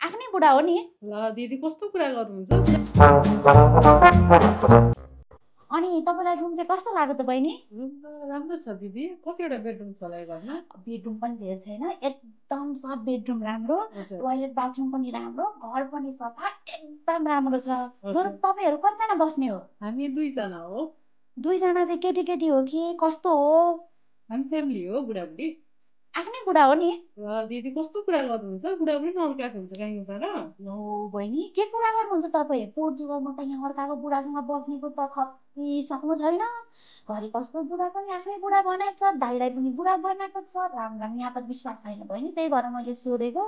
आफ्नै बुढा हो नि। ल दिदी कस्तो कुरा गर्नुहुन्छ? अनि तपाईँलाई रुम चाहिँ कस्तो लाग्यो त बहिनी? रुम त राम्रो छ दिदी। कतिवटा बेडरुम छ होला यो घरमा? बेडरुम पनि धेरै छैन, एकदम सब बेडरुम राम्रो, हजुर टोयलेट बाथरुम पनि राम्रो, घर पनि सफा, एकदम राम्रो छ। हजुर। तर तपाईँहरू कतिजना बस्ने हो? हामी 2 जना हो। 2 जना चाहिँ केटी हो कि कस्तो हो? हामी फ्यामिली हो, बुढाबुढी। आफ्नै बुढा हो नि। ल दिदी कस्तो कुरा गर्नुहुन्छ? बुढाबुढी पनि अर्काको हुन्छ कहीँ उता र? लो बहिनी के कुरा गर्नुहुन्छ तपाईँ? पोर्चुगलमा त यहाँ अर्काको बुढासँग बस्नेको त खप्पिसक्नु छैन। घरि कसको बुढा पनि आफ्नै बुढा बनाएको छ, दाइलाई पनि बुढा बनाएको छ। राम यहाँ त विश्वास छैन बहिनी, त्यही भएर मैले सोधेको।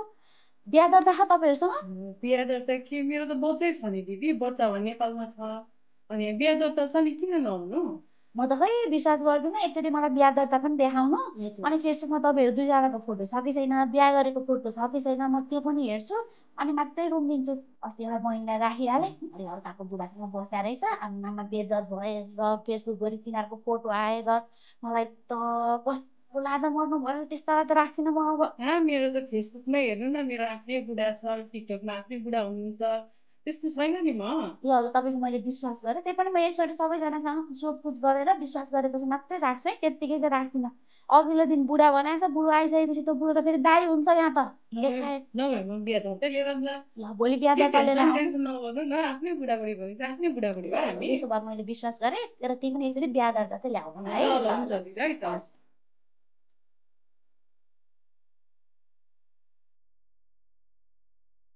बिहा दर्ता छ तपाईँहरूसँग? बिहा दर्ता के मेरो त बच्चै छ नि दिदी। बच्चा अब नेपालमा छ। अनि बिहा दर्ता छ नि, किन नहुनु? म त खै विश्वास गर्दिनँ। एकचोटि मलाई बिहा दर्ता पनि देखाउनु। अनि फेसबुकमा तपाईँहरू 2 जनाको फोटो छ कि छैन, बिहा गरेको फोटो छ कि छैन, म त्यो पनि हेर्छु। अनि मात्रै रुम दिन्छु। अस्ति एउटा बहिनीलाई राखिहालेँ, अनि अर्काको बुढासँग बस्दा रहेछ। आम्मामा बेइज्जत भएर फेसबुकभरि तिनीहरूको फोटो आएर मलाई त कस्तो लाज मर्नु भयो। त्यस्तालाई त राख्दिनँ म अब। मेरो त फेसबुकमै हेर्नु न, मेरो आफ्नै बुढा छ, टिकटकमा आफ्नै बुढा हुनुहुन्छ। त्यस्तो छैन नि म। ल तपाईँको मैले विश्वास गरेँ, त्यही पनि म एकचोटि सबैजनासँग सोधपुछ गरेर विश्वास गरेपछि मात्रै राख्छु है, त्यत्तिकै त राख्दिनँ। अघिल्लो दिन बुढा बनाएछ, बुढो आइसकेपछि त बुढो त फेरि दाइ हुन्छ यहाँ त। नभए म बिहा दर्तै लिएर आउँला। ल भोलि बिहा दर्ता लिएर आउनु। टेन्सन नगर्नु न, आफ्नै बुढाबुढी भएपछि आफ्नै बुढाबुढी भयो हामी। त्यसो भए मैले विश्वास गरेँ, तर तिमी पनि एकचोटि बिहा दर्ता चाहिँ ल्याउनु है। ल हुन्छ दिदी है त।